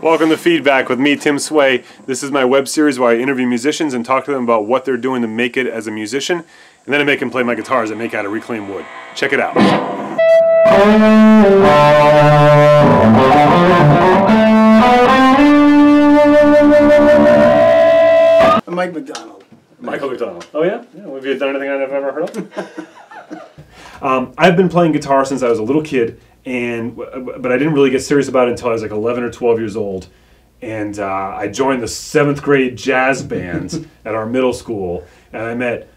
Welcome to Feedback with me, Tim Sway. This is my web series where I interview musicians and talk to them about what they're doing to make it as a musician, and then I make them play my guitars that make out of reclaimed wood. Check it out. I'm Mike McDonald. Michael McDonald. Oh yeah? Have you done anything I've ever heard of? I've been playing guitar since I was a little kid, but I didn't really get serious about it until I was like 11 or 12 years old. And I joined the 7th grade jazz band at our middle school, and I met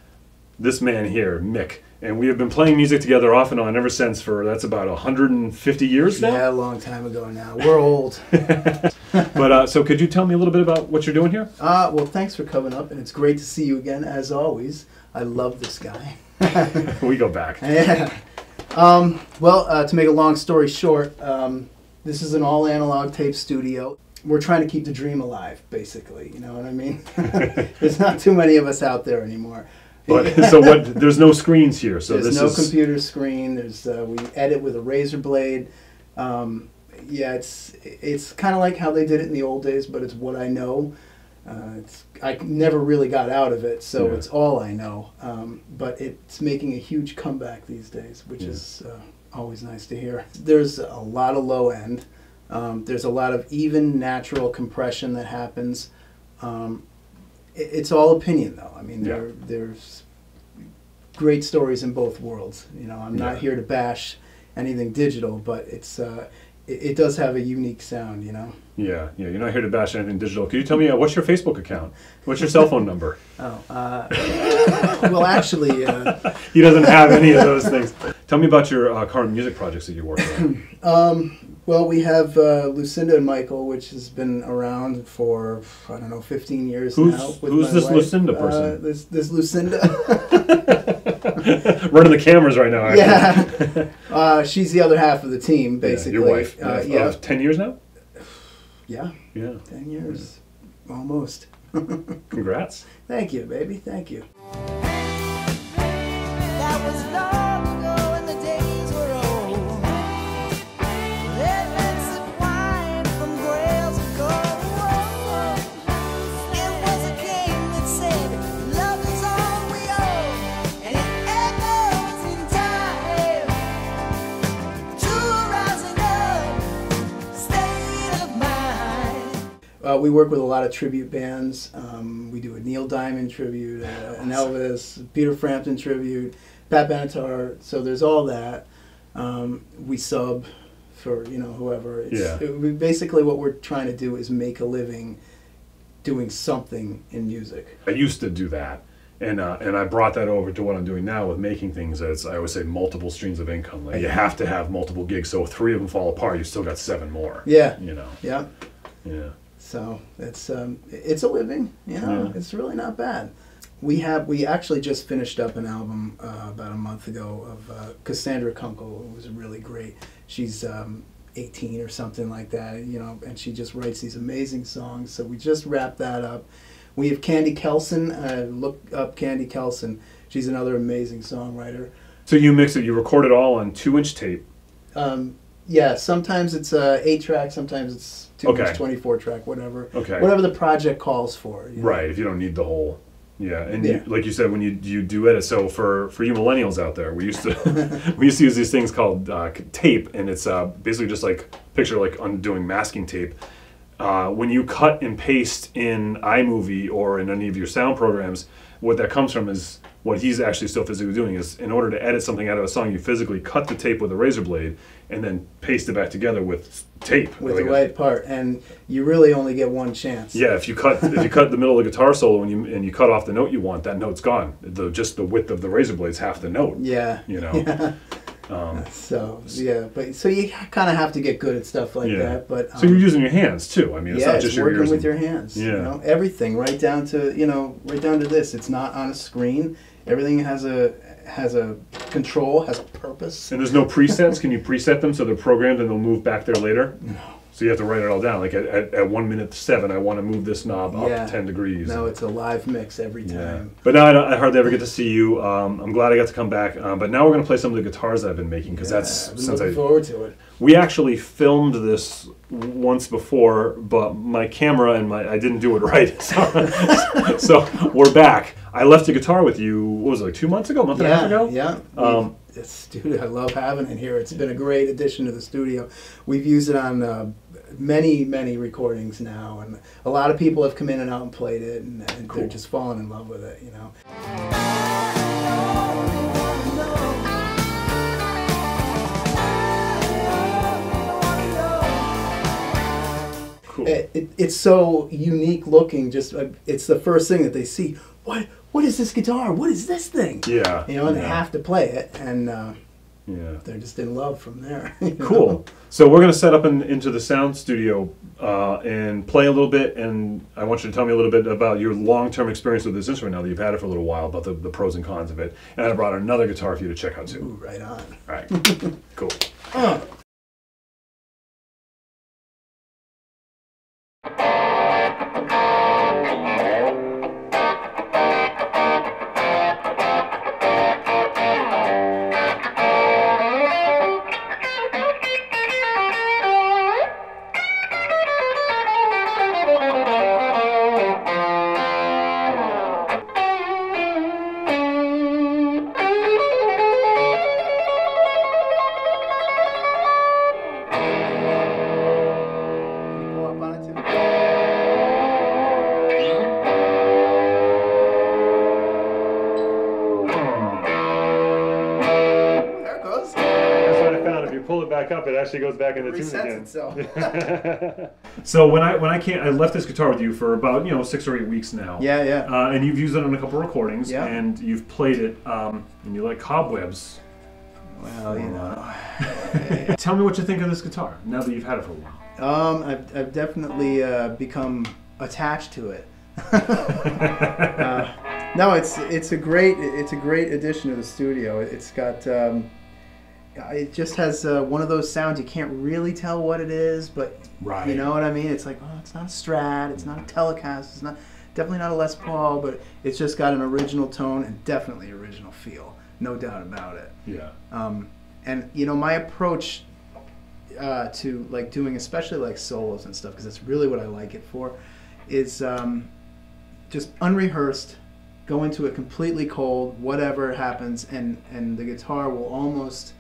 this man here, Mick. And we have been playing music together off and on ever since that's about 150 years now? Yeah, a long time ago now. We're old. But so could you tell me a little bit about what you're doing here? Well, thanks for coming up, and it's great to see you again, as always. I love this guy. We go back. Yeah. To make a long story short, this is an all-analog tape studio. We're trying to keep the dream alive, basically. You know what I mean? There's not too many of us out there anymore. But there's no screens here, so there's no computer screen. We edit with a razor blade. Yeah, it's kind of like how they did it in the old days, but it's what I know. I never really got out of it, so it's all I know. But it's making a huge comeback these days, which is always nice to hear. There's a lot of low end. There's a lot of even natural compression that happens. It's all opinion, though. I mean, there's great stories in both worlds. You know, I'm not here to bash anything digital, but it does have a unique sound, you know? Yeah, you're not here to bash anything digital. Can you tell me, what's your Facebook account? What's your cell phone number? Well, actually... he doesn't have any of those things. Tell me about your current music projects that you're working on. Well, we have Lucinda and Michael, which has been around for, I don't know, 15 years now. Who's this wife. Lucinda person? This Lucinda. Running the cameras right now, actually. Yeah. She's the other half of the team, basically. Your wife. 10 years now? Yeah. 10 years. Almost. Congrats. Thank you, baby. Thank you. That was long ago when the days were old. Let's wine from grails of gold. It was a king that said, love is all we owe. And it echoes in time to a rising up state of mind. We work with a lot of tribute bands. We do a Neil Diamond tribute, an Elvis, Peter Frampton tribute, Pat Benatar. So there's all that. We sub for whoever. Basically, what we're trying to do is make a living doing something in music. I used to do that, and I brought that over to what I'm doing now with making things. As I always say, multiple streams of income. Like you have to have multiple gigs. So if 3 of them fall apart, you still got 7 more. Yeah. Yeah. So it's a living, It's really not bad. We actually just finished up an album about a month ago of Cassandra Kunkel, who was really great. She's 18 or something like that, and she just writes these amazing songs. So we just wrapped that up. We have Candy Kelson. Look up Candy Kelson. She's another amazing songwriter. So you mix it. You record it all on 2-inch tape. Yeah, sometimes it's 8-track, sometimes it's 2-inch, 24-track, whatever. Okay. Whatever the project calls for. Right, if you don't need the whole. Yeah, and you, like you said, when you do edit, so for you millennials out there, we used to use these things called tape, and it's basically just like picture like undoing masking tape. When you cut and paste in iMovie or in any of your sound programs, what that comes from is what he's actually still physically doing is in order to edit something out of a song, you physically cut the tape with a razor blade and then paste it back together with tape. With the right part, and you really only get one chance. Yeah, if you cut the middle of the guitar solo and you cut off the note you want, that note's gone. Just the width of the razor blade's half the note. Yeah. Yeah. So you kind of have to get good at stuff like that. But so you're using your hands too. I mean, it's not just your ears. Working with your hands. Yeah. Everything, right down to this. It's not on a screen. Everything has a control, has a purpose. And there's no presets. Can you preset them so they're programmed and they'll move back there later? No. So you have to write it all down. Like at 1:07, I want to move this knob up 10 degrees. No, it's a live mix every time. Yeah. But now I hardly ever get to see you. I'm glad I got to come back. But now we're going to play some of the guitars that I've been making because I've been looking forward to it. we actually filmed this once before, but my camera and I didn't do it right. So we're back. I left the guitar with you, what was it, like 2 months ago, a month and a half ago? Yeah. Dude, I love having it here. It's been a great addition to the studio. We've used it on many recordings now, and a lot of people have come in and out and played it, and Cool. they're just falling in love with it, you know. Cool. It's so unique looking. Just it's the first thing that they see. What is this guitar? What is this thing? Yeah. You know, and they yeah. have to play it, and Yeah. they're just in love from there. you know? Cool. So we're going to set up into the sound studio and play a little bit, and I want you to tell me a little bit about your long-term experience with this instrument now that you've had it for a little while, about the pros and cons of it. And I brought another guitar for you to check out too. Ooh, right on. All right. Cool. Can you go up on it too? There it goes. That's what I found. If you pull it back up, it actually goes back into tune Resets again. itself. So when I can't, I left this guitar with you for about 6 or 8 weeks now. Yeah. And you've used it on a couple recordings, Yeah. and you've played it, and you like cobwebs. Well, you know. Tell me what you think of this guitar now that you've had it for a while. I've definitely become attached to it. No, it's a great addition to the studio. It's got it just has one of those sounds you can't really tell what it is, but Right. you know what I mean. It's like, oh, it's not a Strat, it's not a Telecaster, it's definitely not a Les Paul, but it's just got an original tone and definitely original feel, no doubt about it. Yeah. And my approach to like doing especially like solos and stuff, because that's really what I like it for, is just unrehearsed, go into it completely cold, whatever happens, and the guitar will almost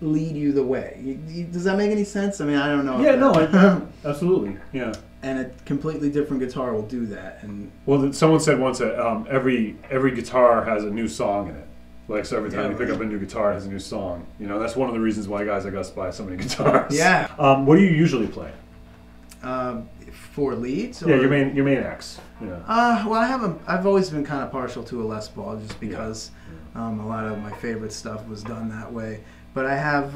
lead you the way. Does that make any sense? I mean, I don't know. Yeah, no, absolutely. Yeah. And a completely different guitar will do that. And Well, someone said once that every guitar has a new song in it. Like, so every time Yeah, you pick right. up a new guitar, it has a new song. That's one of the reasons why guys like us buy so many guitars. Yeah. What do you usually play? for leads. Or, Yeah, your main X. Yeah. Well, I've always been kind of partial to a Les Paul, just because a lot of my favorite stuff was done that way. But I have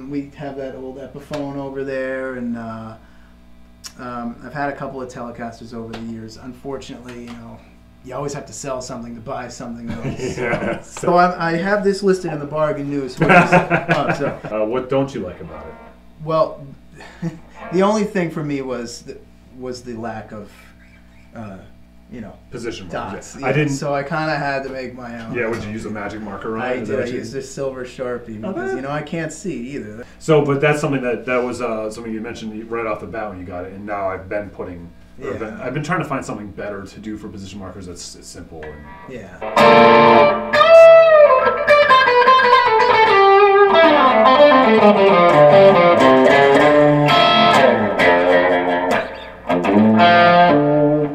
we have that old Epiphone over there, and I've had a couple of Telecasters over the years. Unfortunately, you always have to sell something to buy something else. Yeah. So I have this listed in the bargain news. What don't you like about it? Well, the only thing for me was the lack of, Position marks. dots. I didn't. So I kind of had to make my own. Yeah, would you use a magic marker on it? I Is did. that I what you- used a silver Sharpie because I can't see either. So, but that's something that was something you mentioned right off the bat when you got it, and now I've been putting. I've been trying to find something better to do for position markers that's simple. And, Yeah.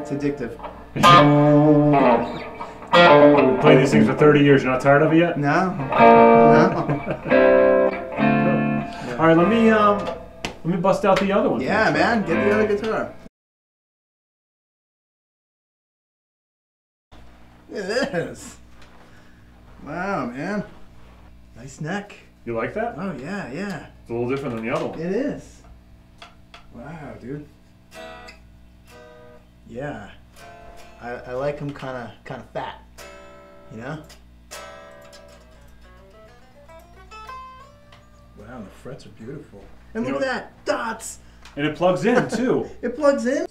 It's addictive. Play these things for 30 years. You're not tired of it yet? No. All right, let me bust out the other one. Yeah, man. Get the other guitar. Look at this. Wow, man. Nice neck. You like that? Oh, yeah, yeah. It's a little different than the other one. It is. Wow, dude. Yeah. I like him kind of fat. Wow, the frets are beautiful. And look at that, dots. And it plugs in too. It plugs in.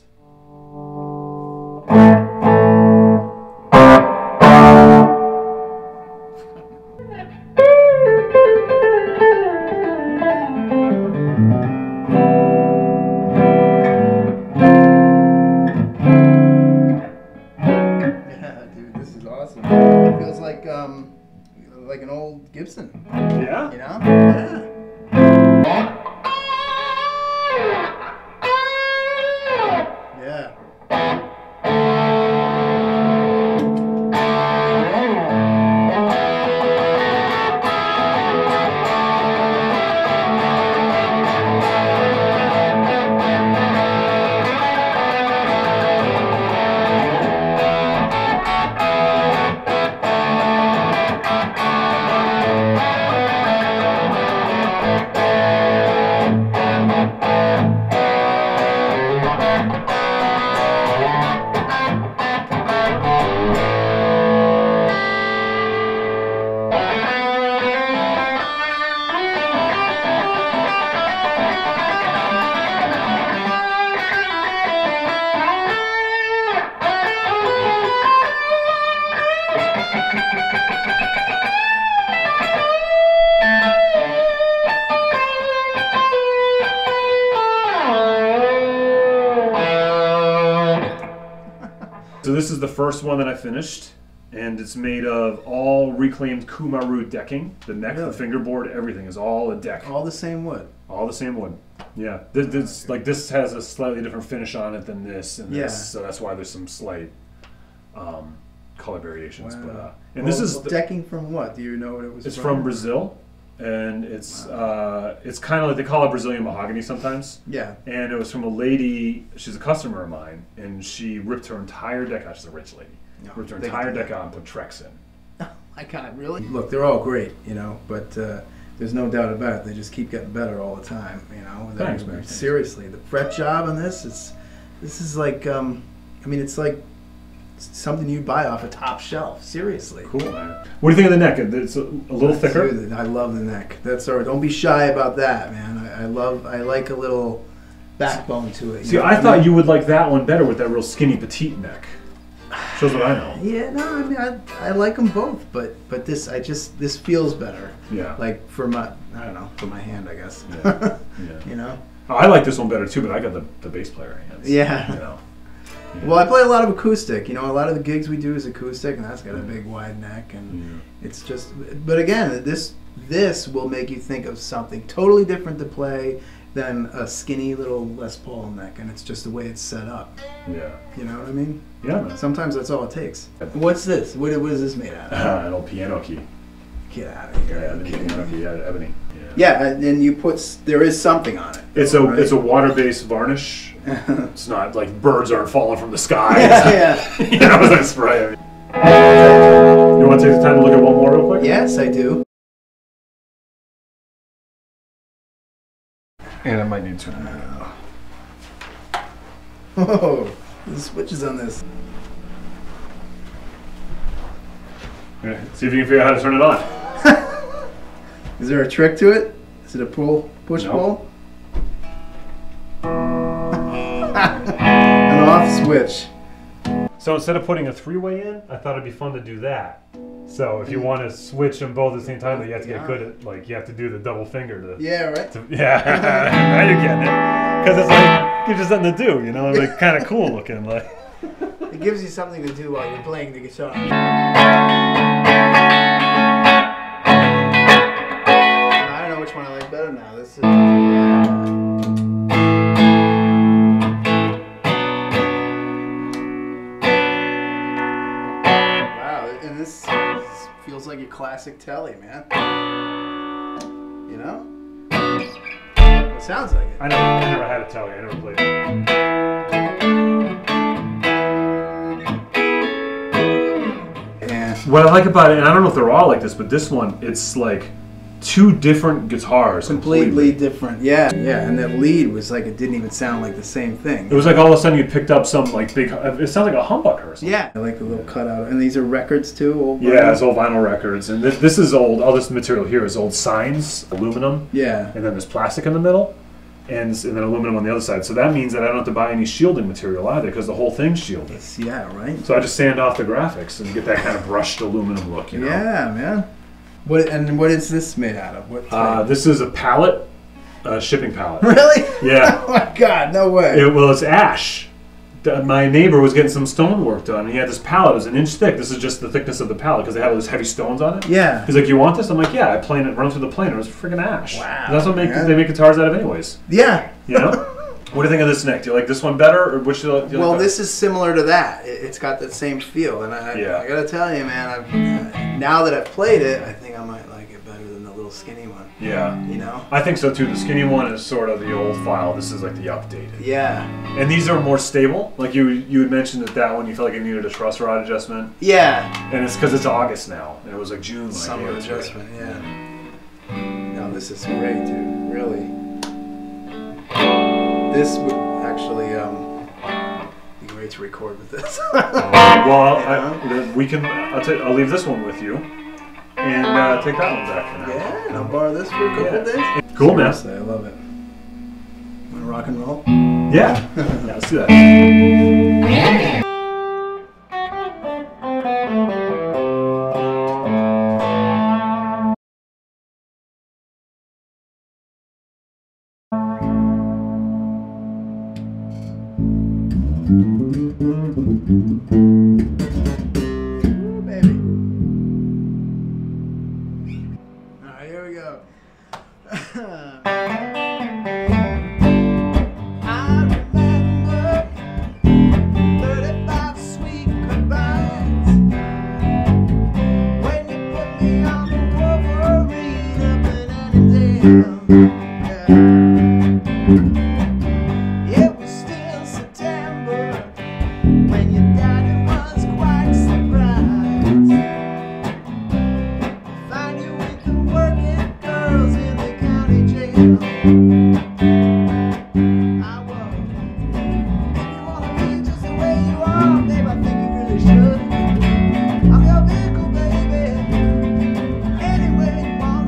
Gibson. Yeah? You know? Yeah. Yeah. So this is the first one that I finished, and it's made of all reclaimed Kumaru decking. The neck, Really? the fingerboard, everything is all a deck. All the same wood. All the same wood. Yeah. This has a slightly different finish on it than this and this, so that's why there's some slight color variations. Wow. But and this is decking from what? Do you know what it was? It's from Brazil, and it's kind of like they call it Brazilian mahogany sometimes. Yeah. And it was from a lady. She's a customer of mine, and she ripped her entire deck out. She's a rich lady. No, ripped her they entire can do deck that. out and put Trex in. I can't really. Look, they're all great, you know, but there's no doubt about it. They just keep getting better all the time, you know. Thanks, man. Seriously, the fret job on this is like, I mean, it's like something you buy off a top shelf. Seriously. Cool, man. What do you think of the neck? It's a little thicker. Dude, I love the neck. That's all right. Don't be shy about that, man. I like a little backbone to it. See, I thought you would like that one better with that real skinny petite neck. Shows what I know. Yeah, no, I mean, I like them both, but this feels better. Yeah. Like for my, I don't know, for my hand, I guess. Yeah. Yeah. You know. Oh, I like this one better too, but I got the bass player hands. Yeah. You know. Yeah. Well, I play a lot of acoustic. You know, a lot of the gigs we do is acoustic, and that's got a big wide neck, and it's just. But again, this will make you think of something totally different to play than a skinny little Les Paul neck, and it's just the way it's set up. Yeah. You know what I mean? Yeah, man. Sometimes that's all it takes. What's this? What is this made out of? An old piano key. Get out of here! Yeah, the piano key, ebony. Yeah, and then you put there is something on it. It's a water-based varnish. It's not like birds aren't falling from the sky. Yeah. You know, it's like spray. You want to take the time to look at one more real quick? Yes, I do. And I might need to. Whoa, the switches on this. Okay, see if you can figure out how to turn it on. Is there a trick to it? Is it a push pull? An off switch. So instead of putting a three-way in, I thought it'd be fun to do that. So if you want to switch them both at the same time, you have to get good at, like, you have to do the double finger to. Yeah, right. Yeah, now you're getting it. Because it's like, gives you something to do, you know, like kind of cool looking. Like. It gives you something to do while you're playing the guitar. I don't know which one I like better now. This is. Wow, and this feels like a classic telly, man. You know? It sounds like it. I never had a telly. I never played it. Yeah. What I like about it, and I don't know if they're all like this, but this one, it's like two different guitars. Completely different. Yeah. Yeah, and that lead was like, it didn't even sound like the same thing. It was like all of a sudden you picked up some like big, it sounds like a humbucker or something. Yeah. I like the little cutout. And these are records too? Old Yeah, vinyl? it's old vinyl records. And this is old, all this material here is old signs, aluminum. Yeah. And then there's plastic in the middle. And then aluminum on the other side. So that means that I don't have to buy any shielding material either because the whole thing's shielded. Yeah, right? So I just sand off the graphics and get that kind of brushed aluminum look, you know? Yeah, man. What is this made out of? What type? This is a pallet, a shipping pallet. Really? Yeah. Oh my God, no way. Well, it's ash. my neighbor was getting some stone work done. And he had this pallet. It was an inch thick. This is just the thickness of the pallet because they have those heavy stones on it. Yeah. He's like, you want this? I'm like, yeah. I plane it, run through the planer. It was freaking ash. Wow. And that's what they make guitars out of, anyways. Yeah. You know. What do you think of this neck? Do you like this one better, or which do you like? Well, this is similar to that. It's got that same feel, and I gotta tell you, man. Now that I've played it, I think I might like it better than the little skinny one. Yeah. You know. I think so too. The skinny one is sort of the old file. This is like the updated. Yeah. And these are more stable. Like you had mentioned that one you felt like it needed a truss rod adjustment. Yeah. And it's because it's August now, and it was like June. Summer adjustment. Yeah. No, this is great, dude. Really. This would actually be great to record with this. Well, we can. I'll leave this one with you, and take that one back for now. Yeah, and I'll borrow this for a couple days. Cool, man. I love it. Wanna rock and roll? Yeah. Yeah, let's do that. Ooh, baby. Alright, here we go. I remember 35 sweet goodbyes when you put me on the Wolverine up in Annandale. It was still September when your daddy was quite surprised. Find you with the working girls in the county jail. I was. If you wanna be just the way you are, babe, I think you really should. I'm your vehicle, baby. Anywhere you wanna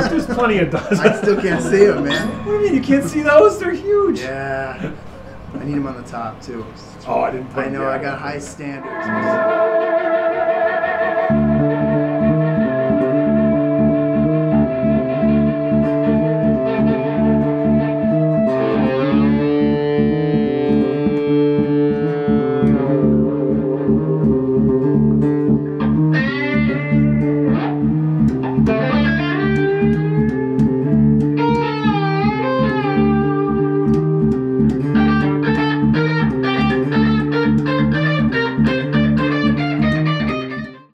There's plenty of dozen. I still can't see them, man. What do you mean you can't see those? They're huge. Yeah. I need them on the top, too. Oh, I didn't put I know, them I down. got high standards.